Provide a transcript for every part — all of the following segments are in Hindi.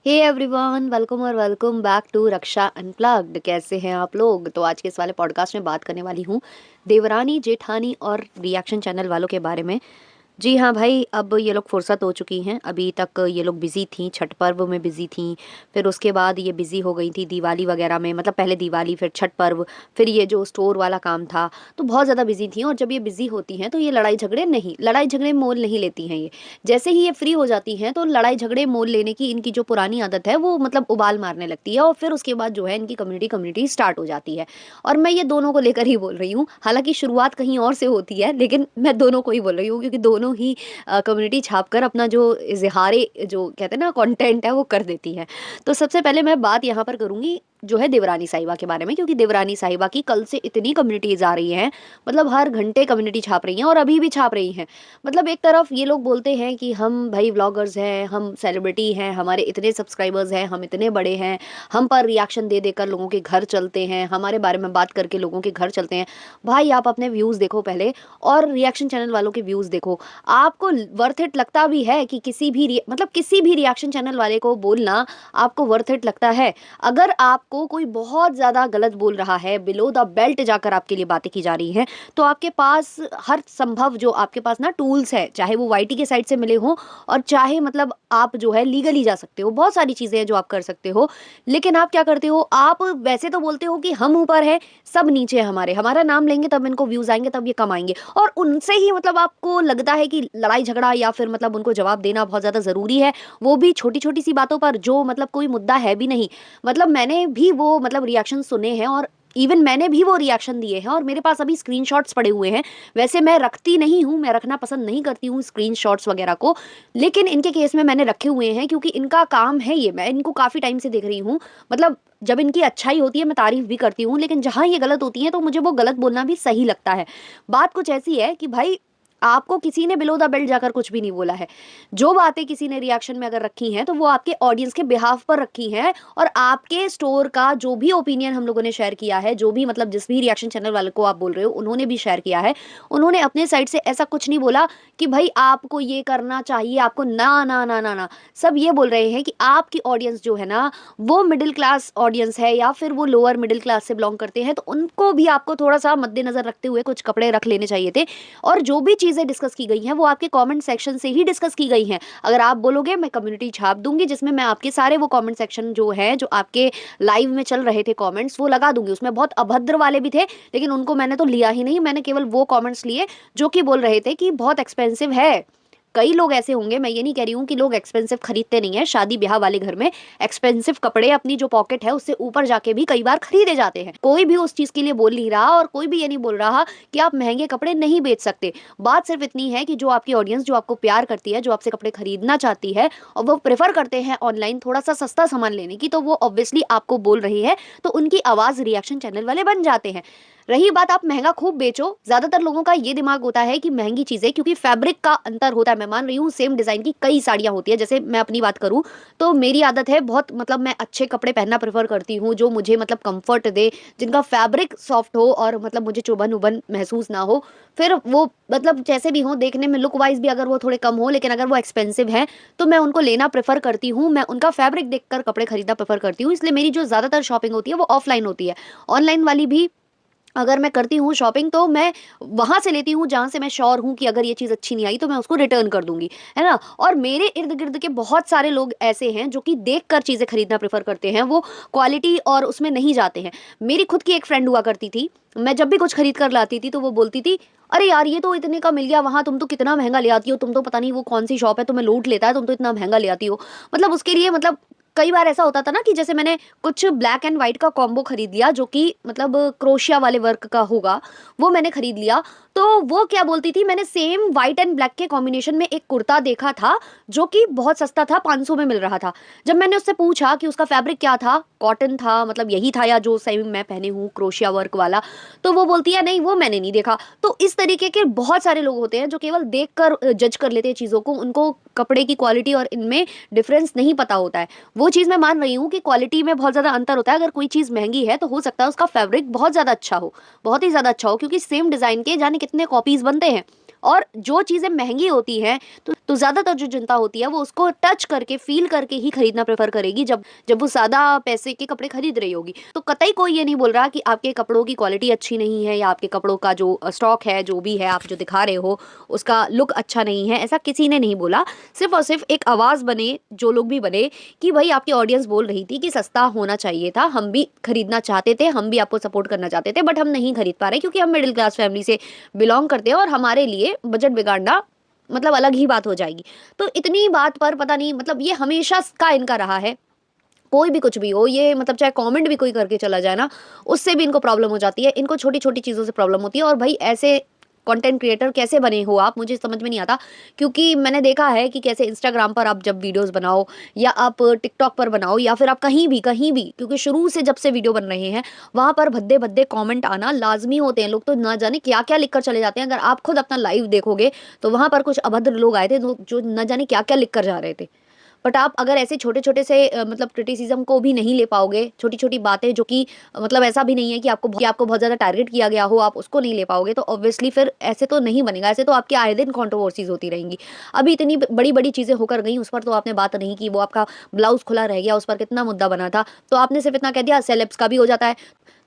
हे एवरीवन, वेलकम और welcome back to Raksha unplugged. कैसे हैं आप लोग? तो आज के इस वाले पॉडकास्ट में बात करने वाली हूँ देवरानी जेठानी और रिएक्शन चैनल वालों के बारे में। जी हाँ भाई, अब ये लोग फुर्सत हो चुकी हैं। अभी तक ये लोग बिजी थी, छठ पर्व में बिजी थी, फिर उसके बाद ये बिजी हो गई थी दिवाली वगैरह में। मतलब पहले दिवाली, फिर छठ पर्व, फिर ये जो स्टोर वाला काम था, तो बहुत ज़्यादा बिजी थी। और जब ये बिजी होती हैं तो ये लड़ाई झगड़े मोल नहीं लेती हैं। ये जैसे ही ये फ्री हो जाती हैं तो लड़ाई झगड़े मोल लेने की इनकी जो पुरानी आदत है वो मतलब उबाल मारने लगती है। और फिर उसके बाद जो है इनकी कम्युनिटी कम्युनिटी स्टार्ट हो जाती है। और मैं ये दोनों को लेकर ही बोल रही हूँ। हालांकि शुरुआत कहीं और से होती है, लेकिन मैं दोनों को ही बोल रही हूँ क्योंकि दोनों ही कम्युनिटी छाप कर अपना जो इजहारे जो कहते हैं ना कंटेंट है वो कर देती है। तो सबसे पहले मैं बात यहाँ पर करूँगी जो है देवरानी साहिबा के बारे में, क्योंकि देवरानी साहिबा की कल से इतनी कम्युनिटीज आ रही हैं। मतलब हर घंटे कम्युनिटी छाप रही हैं और अभी भी छाप रही हैं। मतलब एक तरफ ये लोग बोलते हैं कि हम भाई व्लॉगर्स हैं, हम सेलिब्रिटी हैं, हमारे इतने सब्सक्राइबर्स हैं, हम इतने बड़े हैं, हम पर रिएक्शन दे देकर लोगों के घर चलते हैं, हमारे बारे में बात करके लोगों के घर चलते हैं। भाई आप अपने व्यूज़ देखो पहले, और रिएक्शन चैनल वालों के व्यूज़ देखो। आपको वर्थ इट लगता भी है कि मतलब किसी भी रिएक्शन चैनल वाले को बोलना आपको वर्थ इट लगता है? अगर आपको कोई बहुत ज़्यादा गलत बोल रहा है, बिलो द बेल्ट जाकर आपके लिए बातें की जा रही हैं, तो आपके पास हर संभव जो आपके पास ना टूल्स है, चाहे वो वाईटी के साइड से मिले हो और चाहे मतलब आप जो है लीगली जा सकते हो। बहुत सारी चीज़ें हैं जो आप कर सकते हो। लेकिन आप क्या करते हो? आप वैसे तो बोलते हो कि हम ऊपर हैं, सब नीचे हैं, हमारा नाम लेंगे तब इनको व्यूज़ आएंगे, तब ये कमाएंगे। और उनसे ही मतलब आपको लगता है कि लड़ाई झगड़ा या फिर मतलब उनको जवाब देना बहुत ज़्यादा ज़रूरी है, वो भी छोटी छोटी सी बातों पर जो मतलब कोई मुद्दा है भी नहीं। मतलब मैंने भी वो मतलब रिएक्शन सुने हैं, और इवन मैंने भी वो रिएक्शन दिए हैं, और मेरे पास अभी स्क्रीनशॉट्स पड़े हुए हैं। वैसे मैं रखती नहीं हूँ, मैं रखना पसंद नहीं करती हूँ स्क्रीनशॉट्स वगैरह को, लेकिन इनके केस में मैंने रखे हुए हैं क्योंकि इनका काम है ये। मैं इनको काफ़ी टाइम से देख रही हूँ। मतलब जब इनकी अच्छाई होती है मैं तारीफ भी करती हूँ, लेकिन जहाँ ये गलत होती है तो मुझे वो गलत बोलना भी सही लगता है। बात कुछ ऐसी है कि भाई आपको किसी ने बिलो द बेल्ट जाकर कुछ भी नहीं बोला है। जो बातें किसी ने रिएक्शन में अगर रखी हैं तो वो आपके ऑडियंस के बिहाफ पर रखी हैं। और आपके स्टोर का जो भी ओपिनियन हम लोगों ने शेयर किया है, जो भी मतलब जिस भी रिएक्शन चैनल वाले को आप बोल रहे हो उन्होंने भी शेयर किया है, उन्होंने अपने साइड से ऐसा कुछ नहीं बोला कि भाई आपको ये करना चाहिए, आपको ना ना ना ना ना। सब ये बोल रहे हैं कि आपकी ऑडियंस जो है ना वो मिडिल क्लास ऑडियंस है या फिर वो लोअर मिडिल क्लास से बिलोंग करते हैं, तो उनको भी आपको थोड़ा सा मद्देनजर रखते हुए कुछ कपड़े रख लेने चाहिए थे। और जो भी चीज़ें डिस्कस की गई हैं वो आपके कमेंट सेक्शन से ही डिस्कस की गई हैं। अगर आप बोलोगे मैं कम्युनिटी छाप दूंगी जिसमें मैं आपके सारे वो कमेंट सेक्शन जो है, जो आपके लाइव में चल रहे थे कमेंट्स, वो लगा दूंगी। उसमें बहुत अभद्र वाले भी थे, लेकिन उनको मैंने तो लिया ही नहीं। मैंने केवल वो कमेंट्स लिए जो कि बोल रहे थे कि बहुत एक्सपेंसिव है। कई लोग ऐसे होंगे, मैं ये नहीं कह रही हूँ कि लोग एक्सपेंसिव खरीदते नहीं है। शादी ब्याह वाले घर में एक्सपेंसिव कपड़े अपनी जो पॉकेट है उससे ऊपर जाके भी कई बार खरीदे जाते हैं। कोई भी उस चीज के लिए बोल नहीं रहा, और कोई भी ये नहीं बोल रहा कि आप महंगे कपड़े नहीं बेच सकते। बात सिर्फ इतनी है कि जो आपकी ऑडियंस जो आपको प्यार करती है, जो आपसे कपड़े खरीदना चाहती है और वो प्रेफर करते हैं ऑनलाइन थोड़ा सा सस्ता सामान लेने की, तो वो ऑब्वियसली आपको बोल रही है, तो उनकी आवाज रिएक्शन चैनल वाले बन जाते हैं। रही बात आप महंगा खूब बेचो, ज्यादातर लोगों का ये दिमाग होता है कि महंगी चीजें, क्योंकि फैब्रिक का अंतर होता है। मैं मान रही हूँ सेम डिजाइन की कई साड़ियां होती है। जैसे मैं अपनी बात करूँ तो मेरी आदत है बहुत, मतलब मैं अच्छे कपड़े पहनना प्रेफर करती हूँ जो मुझे मतलब कंफर्ट दे, जिनका फैब्रिक सॉफ्ट हो और मतलब मुझे चुभन उभन महसूस ना हो। फिर वो मतलब जैसे भी हो, देखने में लुक वाइज भी अगर वो थोड़े कम हो, लेकिन अगर वो एक्सपेंसिव है तो मैं उनको लेना प्रेफर करती हूँ। मैं उनका फैब्रिक देखकर कपड़े खरीदना प्रेफर करती हूँ। इसलिए मेरी जो ज्यादातर शॉपिंग होती है वो ऑफलाइन होती है। ऑनलाइन वाली भी अगर मैं करती हूँ शॉपिंग तो मैं वहां से लेती हूँ जहां से मैं श्योर हूँ कि अगर ये चीज़ अच्छी नहीं आई तो मैं उसको रिटर्न कर दूंगी, है ना। और मेरे इर्द गिर्द के बहुत सारे लोग ऐसे हैं जो कि देख कर चीज़ें खरीदना प्रेफर करते हैं, वो क्वालिटी और उसमें नहीं जाते हैं। मेरी खुद की एक फ्रेंड हुआ करती थी, मैं जब भी कुछ खरीद कर लाती थी तो वो बोलती थी, अरे यार ये तो इतने का मिल गया वहां, तुम तो कितना महंगा ले आती हो, तुम तो पता नहीं वो कौन सी शॉप है, तुम्हें लूट लेता है, तुम तो इतना महंगा ले आती हो। मतलब उसके लिए मतलब कई बार ऐसा होता था ना कि जैसे मैंने कुछ ब्लैक एंड व्हाइट का कॉम्बो खरीद लिया जो कि मतलब क्रोशिया वाले वर्क का होगा, वो मैंने खरीद लिया। तो वो क्या बोलती थी, मैंने सेम व्हाइट एंड ब्लैक के कॉम्बिनेशन में एक कुर्ता देखा था जो कि बहुत सस्ता था, 500 में मिल रहा था। जब मैंने उससे पूछा कि उसका फैब्रिक क्या था, कॉटन था, मतलब यही था या जो सेम मैं पहने हूँ क्रोशिया वर्क वाला, तो वो बोलती है नहीं वो मैंने नहीं देखा। तो इस तरीके के बहुत सारे लोग होते हैं जो केवल देख कर जज कर लेते हैं चीज़ों को, उनको कपड़े की क्वालिटी और इनमें डिफरेंस नहीं पता होता है। वो चीज़ मैं मान रही हूँ कि क्वालिटी में बहुत ज़्यादा अंतर होता है। अगर कोई चीज़ महंगी है तो हो सकता है उसका फैब्रिक बहुत ज़्यादा अच्छा हो, बहुत ही ज़्यादा अच्छा हो, क्योंकि सेम डिज़ाइन के जाने कितने कॉपीज़ बनते हैं। और जो चीज़ें महंगी होती हैं तो ज़्यादातर जो जनता होती है वो उसको टच करके फील करके ही खरीदना प्रेफर करेगी जब जब वो ज़्यादा पैसे के कपड़े खरीद रही होगी। तो कतई कोई ये नहीं बोल रहा कि आपके कपड़ों की क्वालिटी अच्छी नहीं है या आपके कपड़ों का जो स्टॉक है, जो भी है आप जो दिखा रहे हो उसका लुक अच्छा नहीं है, ऐसा किसी ने नहीं बोला। सिर्फ और सिर्फ एक आवाज़ बने, जो लोग भी बने, कि भाई आपकी ऑडियंस बोल रही थी कि सस्ता होना चाहिए था, हम भी खरीदना चाहते थे, हम भी आपको सपोर्ट करना चाहते थे, बट हम नहीं खरीद पा रहे क्योंकि हम मिडिल क्लास फैमिली से बिलोंग करते हैं और हमारे लिए बजट बिगाड़ना मतलब अलग ही बात हो जाएगी। तो इतनी बात पर पता नहीं मतलब ये हमेशा का इनका रहा है। कोई भी कुछ भी हो, ये मतलब चाहे कमेंट भी कोई करके चला जाए ना, उससे भी इनको प्रॉब्लम हो जाती है। इनको छोटी-छोटी चीज़ों से प्रॉब्लम होती है और भाई ऐसे कंटेंट क्रिएटर कैसे बने हो आप, मुझे समझ में नहीं आता। क्योंकि मैंने देखा है कि कैसे इंस्टाग्राम पर आप जब वीडियोज़ बनाओ या आप टिकटॉक पर बनाओ या फिर आप कहीं भी क्योंकि शुरू से जब से वीडियो बन रहे हैं, वहाँ पर भद्दे-भद्दे कमेंट आना लाज़मी होते हैं। लोग तो ना जाने क्या-क्या लिख कर चले जाते हैं। अगर आप खुद अपना लाइव देखोगे, तो वहाँ पर कुछ अभद्र लोग आए थे जो ना जाने क्या-क्या लिख कर जा रहे थे। बट आप अगर ऐसे छोटे-छोटे से मतलब क्रिटिसिज़्म को भी नहीं ले पाओगे, छोटी-छोटी बातें जो कि मतलब ऐसा भी नहीं है कि आपको बहुत ज़्यादा टारगेट किया गया हो, आप उसको नहीं ले पाओगे, तो ऑब्वियसली फिर ऐसे तो नहीं बनेगा, ऐसे तो आपके आए दिन कंट्रोवर्सीज़ होती रहेंगी। अभी इतनी ब बड़ी-बड़ी चीज़ें होकर गई, उस पर तो आपने बात नहीं की, वो आपका ब्लाउज़ खुला रह गया, उस पर कितना मुद्दा बना था, तो आपने सिर्फ़ इतना कह दिया सेलेब्स का भी हो जाता है।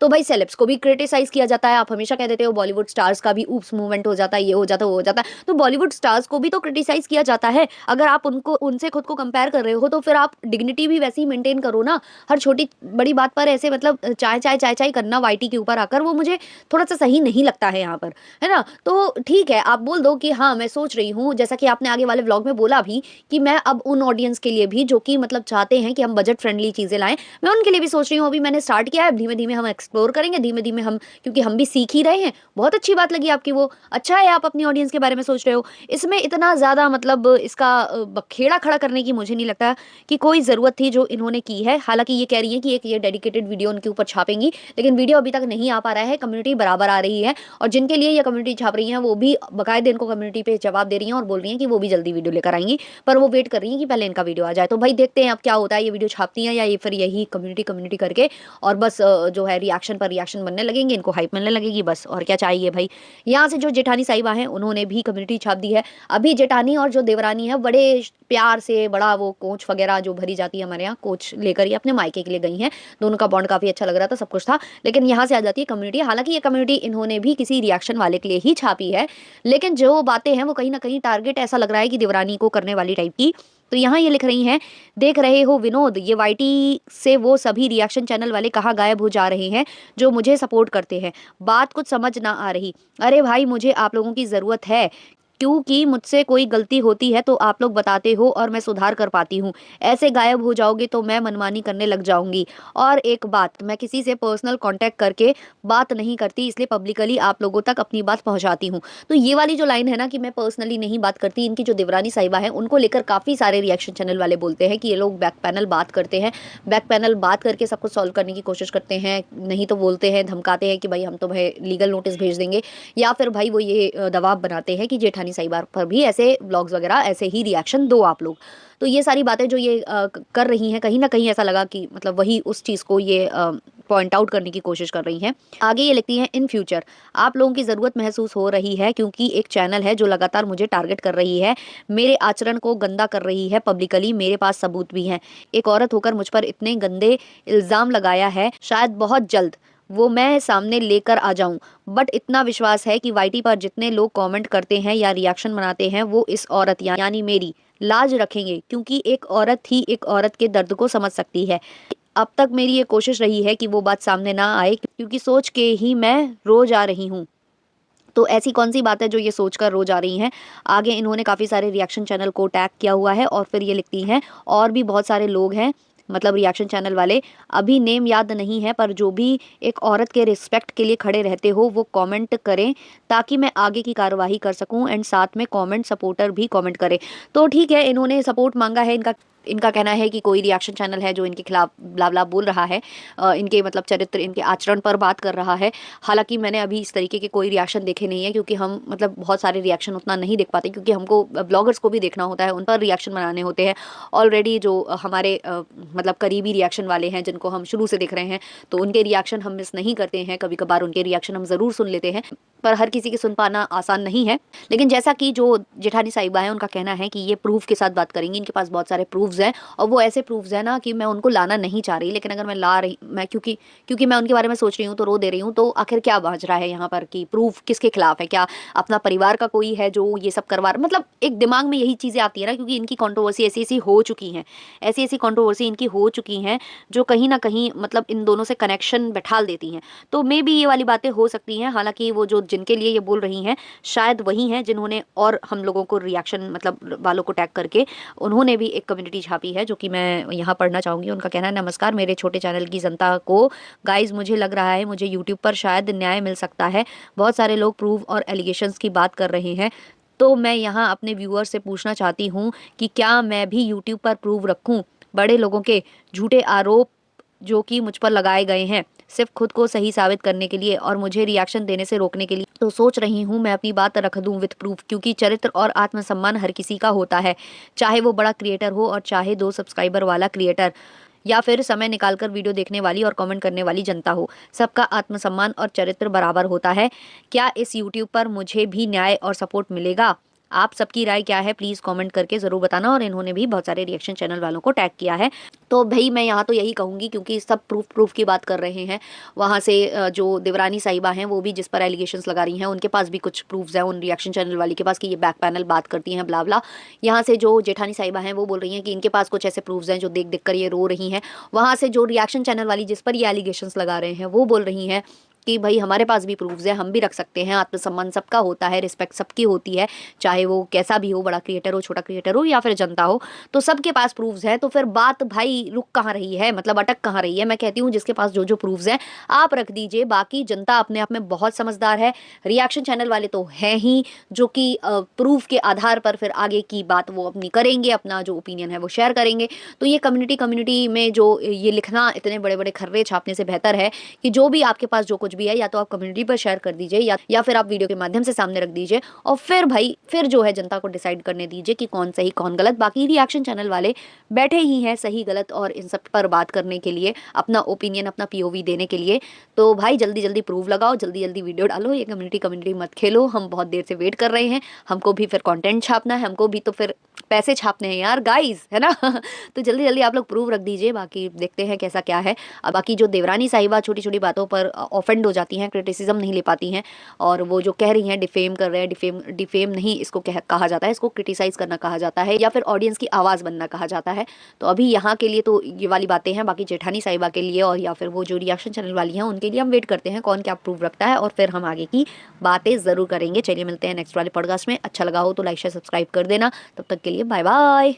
तो भाई सेलेब्स को भी क्रिटिसाइज़ किया जाता है, आप हमेशा कह देते हो बॉलीवुड स्टार्स का भी ऊप्स मूवमेंट हो जाता है, ये हो जाता है, वो हो जाता है, तो बॉलीवुड स्टार्स को भी तो क्रिटिसाइज़ किया जाता है। अगर आप उनको उनसे खुद को कंपेयर कर रहे हो, तो फिर आप डिग्निटी भी वैसे ही मेंटेन करो ना। हर छोटी बड़ी बात पर ऐसे मतलब चाय-चाय करना वाईटी के ऊपर आकर, वो मुझे थोड़ा-सा सही नहीं लगता है यहाँ पर, है ना? तो ठीक है, आप बोल दो कि हाँ, मैं सोच रही हूँ, जैसा कि आपने आगे वाले व्लॉग में बोला भी कि मैं अब उन ऑडियंस के लिए भी जो कि मतलब चाहते हैं कि हम बजट फ्रेंडली चीज़ें लाएँ, मैं उनके लिए भी सोच रही हूँ। अभी मैंने स्टार्ट किया है, धीमे-धीमे हम एक्सप्लोर करेंगे, धीमे-धीमे हम क्योंकि हम भी सीख ही रहे हैं। बहुत अच्छी बात लगी आपकी वो, अच्छा है आप अपनी ऑडियंस के बारे में सोच रहे हो। इसमें इतना ज़्यादा मतलब इसका बखेड़ा खड़ा करने की मुझे नहीं लगता कि कोई ज़रूरत थी जो इन्होंने की है। हालाँकि ये कह रही हैं कि एक ये डेडिकेटेड वीडियो उनके ऊपर छापेंगी, लेकिन वीडियो अभी तक नहीं आ पा रहा है, कम्युनिटी बराबर आ रही है और जिनके लिए ये कम्युनिटी छाप रही हैं, वो भी बाकायदे इनको कम्युनिटी पे जवाब दे रही हैं और बोल रही हैं कि वो भी जल्दी वीडियो लेकर आएँगी, पर वो वेट कर रही हैं कि पहले इनका वीडियो आ जाए। तो भाई देखते हैं अब क्या होता है, ये वीडियो छापती हैं या ये फिर यही कम्युनिटी करके और बस जो है रिएक्शन पर रिएक्शन बनने लगेंगे, इनको हाइप मिलने लगेगी बस और क्या चाहिए भाई। यहाँ से जो जेठानी साहिबा हैं, उन्होंने भी कम्युनिटी छाप दी है। अभी जेठानी और जो देवरानी है, बड़े प्यार से बड़ा वो कोच वगैरह जो भरी जाती है हमारे यहाँ, कोच लेकर ये अपने मायके के लिए गई हैं। दोनों का बॉन्ड काफ़ी अच्छा लग रहा था, सब कुछ था। लेकिन यहाँ से आ जाती है कम्युनिटी, हालाँकि ये कम्युनिटी इन्होंने भी किसी रिएक्शन वाले के लिए ही छापी है। लेकिन जो बातें हैं वो कहीं न कहीं टारगेट ऐसा लग रहा है कि देवरानी को करने वाली टाइप की। तो यहाँ ये लिख रही हैं, देख रहे हो विनोद, ये वाईटी से वो सभी रिएक्शन चैनल वाले कहाँ गायब हो जा रहे हैं जो मुझे सपोर्ट करते हैं। बात कुछ समझ ना आ रही। अरे भाई मुझे आप लोगों की ज़रूरत है, क्योंकि मुझसे कोई गलती होती है तो आप लोग बताते हो और मैं सुधार कर पाती हूँ। ऐसे गायब हो जाओगे तो मैं मनमानी करने लग जाऊँगी। और एक बात, मैं किसी से पर्सनल कॉन्टैक्ट करके बात नहीं करती, इसलिए पब्लिकली आप लोगों तक अपनी बात पहुँचाती हूँ। तो ये वाली जो लाइन है ना कि मैं पर्सनली नहीं बात करती, इनकी जो देवरानी साहिबा है उनको लेकर काफ़ी सारे रिएक्शन चैनल वाले बोलते हैं कि ये लोग बैक पैनल बात करते हैं, बैक पैनल बात करके सब कुछ सॉल्व करने की कोशिश करते हैं, नहीं तो बोलते हैं, धमकाते हैं कि भाई हम तुम्हें लीगल नोटिस भेज देंगे, या फिर भाई वो ये दबाव बनाते हैं कि जेठानी साहिबा पर भी ऐसे व्लॉग्स वगैरह ऐसे ही रिएक्शन दो आप लोग। तो ये सारी बातें जो ये कर रही हैं, कहीं न कहीं ऐसा लगा कि मतलब वही उस चीज़ को ये पॉइंट आउट करने की कोशिश कर रही हैं। आगे ये लिखती हैं, इन फ्यूचर आप लोगों की ज़रूरत महसूस हो रही है क्योंकि एक चैनल है जो लगातार मुझे टारगेट कर रही है, मेरे आचरण को गंदा कर रही है पब्लिकली, मेरे पास सबूत भी हैं। एक औरत होकर मुझ पर इतने गंदे इल्ज़ाम लगाया है, शायद बहुत जल्द वो मैं सामने लेकर आ जाऊं। बट इतना विश्वास है कि वाईटी पर जितने लोग कमेंट करते हैं या रिएक्शन बनाते हैं वो इस औरत यानी मेरी लाज रखेंगे, क्योंकि एक औरत ही एक औरत के दर्द को समझ सकती है। अब तक मेरी ये कोशिश रही है कि वो बात सामने ना आए, क्योंकि सोच के ही मैं रो जा रही हूँ। तो ऐसी कौन सी बात है जो ये सोचकर रो जा रही हैं। आगे इन्होंने काफ़ी सारे रिएक्शन चैनल को टैग किया हुआ है और फिर ये लिखती हैं, और भी बहुत सारे लोग हैं मतलब रिएक्शन चैनल वाले, अभी नेम याद नहीं है, पर जो भी एक औरत के रिस्पेक्ट के लिए खड़े रहते हो वो कमेंट करें ताकि मैं आगे की कार्रवाई कर सकूं, एंड साथ में कमेंट सपोर्टर भी कमेंट करें। तो ठीक है, इन्होंने सपोर्ट मांगा है, इनका इनका कहना है कि कोई रिएक्शन चैनल है जो इनके खिलाफ ब्ला ब्ला बोल रहा है, इनके मतलब चरित्र, इनके आचरण पर बात कर रहा है। हालांकि मैंने अभी इस तरीके के कोई रिएक्शन देखे नहीं है, क्योंकि हम मतलब बहुत सारे रिएक्शन उतना नहीं देख पाते, क्योंकि हमको ब्लॉगर्स को भी देखना होता है, उन पर रिएक्शन बनाने होते हैं। ऑलरेडी जो हमारे मतलब करीबी रिएक्शन वाले हैं जिनको हम शुरू से देख रहे हैं, तो उनके रिएक्शन हम मिस नहीं करते हैं। कभी कभार उनके रिएक्शन हम ज़रूर सुन लेते हैं, पर हर किसी की सुन पाना आसान नहीं है। लेकिन जैसा कि जो जेठानी साहिबा है उनका कहना है कि ये प्रूफ के साथ बात करेंगी, इनके पास बहुत सारे प्रूफ्स हैं, और वो ऐसे प्रूफ्स हैं ना कि मैं उनको लाना नहीं चाह रही, लेकिन अगर मैं ला रही, मैं क्योंकि मैं उनके बारे में सोच रही हूँ तो रो दे रही हूँ। तो आखिर क्या बच रहा है यहाँ पर कि प्रूफ किसके खिलाफ है? क्या अपना परिवार का कोई है जो ये सब करवा रहा? मतलब एक दिमाग में यही चीज़ें आती है ना, क्योंकि इनकी कंट्रोवर्सी ऐसी ऐसी हो चुकी हैं, ऐसी ऐसी कंट्रोवर्सी इनकी हो चुकी हैं जो कहीं ना कहीं मतलब इन दोनों से कनेक्शन बैठाल देती हैं। तो मे भी ये वाली बातें हो सकती हैं। हालांकि वो जो जिनके लिए ये बोल रही हैं शायद वही हैं जिन्होंने और हम लोगों को रिएक्शन मतलब वालों को टैग करके उन्होंने भी एक कम्युनिटी छापी है, जो कि मैं यहाँ पढ़ना चाहूँगी। उनका कहना है, नमस्कार मेरे छोटे चैनल की जनता को। गाइज मुझे लग रहा है मुझे यूट्यूब पर शायद न्याय मिल सकता है। बहुत सारे लोग प्रूफ और एलिगेशंस की बात कर रहे हैं, तो मैं यहाँ अपने व्यूअर से पूछना चाहती हूँ कि क्या मैं भी यूट्यूब पर प्रूफ रखूँ बड़े लोगों के झूठे आरोप जो कि मुझ पर लगाए गए हैं, सिर्फ खुद को सही साबित करने के लिए और मुझे रिएक्शन देने से रोकने के लिए। तो सोच रही हूँ मैं अपनी बात रख दूं विथ प्रूफ, क्योंकि चरित्र और आत्मसम्मान हर किसी का होता है, चाहे वो बड़ा क्रिएटर हो और चाहे 2 सब्सक्राइबर वाला क्रिएटर, या फिर समय निकालकर वीडियो देखने वाली और कमेंट करने वाली जनता हो। सबका आत्मसम्मान और चरित्र बराबर होता है। क्या इस यूट्यूब पर मुझे भी न्याय और सपोर्ट मिलेगा? आप सबकी राय क्या है प्लीज़ कमेंट करके ज़रूर बताना। और इन्होंने भी बहुत सारे रिएक्शन चैनल वालों को टैग किया है। तो भाई मैं यहाँ तो यही कहूँगी, क्योंकि सब प्रूफ की बात कर रहे हैं। वहाँ से जो देवरानी साहिबा हैं वो भी जिस पर एलिगेशंस लगा रही हैं, उनके पास भी कुछ प्रूफ्स हैं उन रिएक्शन चैनल वाली के पास कि ये बैक पैनल बात करती हैं ब्ला ब्ला। यहाँ से जो जेठानी साहिबा हैं वो बोल रही हैं कि इनके पास कुछ ऐसे प्रूफ्स हैं जो देख देख कर ये रो रही हैं। वहाँ से जो रिएक्शन चैनल वाली जिस पर ये एलिगेशंस लगा रहे हैं वो बोल रही हैं कि भाई हमारे पास भी प्रूफ्स है, हम भी रख सकते हैं। आत्मसम्मान सबका होता है, रिस्पेक्ट सबकी होती है, चाहे वो कैसा भी हो, बड़ा क्रिएटर हो, छोटा क्रिएटर हो या फिर जनता हो, तो सबके पास प्रूफ्स है। तो फिर बात भाई रुक कहाँ रही है, मतलब अटक कहाँ रही है? मैं कहती हूँ जिसके पास जो जो प्रूफ्स हैं आप रख दीजिए, बाकी जनता अपने आप में बहुत समझदार है। रिएक्शन चैनल वाले तो हैं ही जो कि प्रूफ के आधार पर फिर आगे की बात वो अपनी करेंगे, अपना जो ओपिनियन है वो शेयर करेंगे। तो ये कम्युनिटी में जो ये लिखना इतने बड़े बड़े खर्रे छापने से बेहतर है कि जो भी आपके पास जो कुछ भी है या तो आप कम्युनिटी पर शेयर कर दीजिए या फिर आप वीडियो के माध्यम से सामने रख दीजिए, और फिर भाई फिर जो है जनता को डिसाइड करने दीजिए कि कौन सही कौन गलत। बाकी रिएक्शन चैनल वाले बैठे ही हैं सही गलत और इन सब पर बात करने के लिए, अपना ओपिनियन अपना पीओवी देने के लिए। तो भाई जल्दी जल्दी प्रूफ लगाओ, जल्दी जल्दी वीडियो डालो, ये कम्युनिटी मत खेलो। हम बहुत देर से वेट कर रहे हैं, हमको भी फिर कंटेंट छापना है, हमको भी तो फिर पैसे छापने हैं यार गाइस, है ना। तो जल्दी जल्दी आप लोग प्रूफ रख दीजिए, बाकी देखते हैं कैसा क्या है। अब बाकी जो देवरानी साहिबा छोटी छोटी बातों पर ऑफेंड हो जाती हैं, क्रिटिसिज्म नहीं ले पाती हैं, और वो जो कह रही हैं डिफेम कर रहे हैं, डिफेम नहीं इसको कहा जाता है, इसको क्रिटिसाइज करना कहा जाता है, या फिर ऑडियंस की आवाज़ बनना कहा जाता है। तो अभी यहाँ के लिए तो ये वाली बातें हैं, बाकी जेठानी साहिबा के लिए और या फिर वो जो रिएक्शन चैनल वाली हैं उनके लिए हम वेट करते हैं कौन क्या प्रूफ रखता है, और फिर हम आगे की बातें ज़रूर करेंगे। चलिए मिलते हैं नेक्स्ट वाले पॉडकास्ट में। अच्छा लगा हो तो लाइक शेयर सब्सक्राइब कर देना। तब तक के लिए बाय बाय।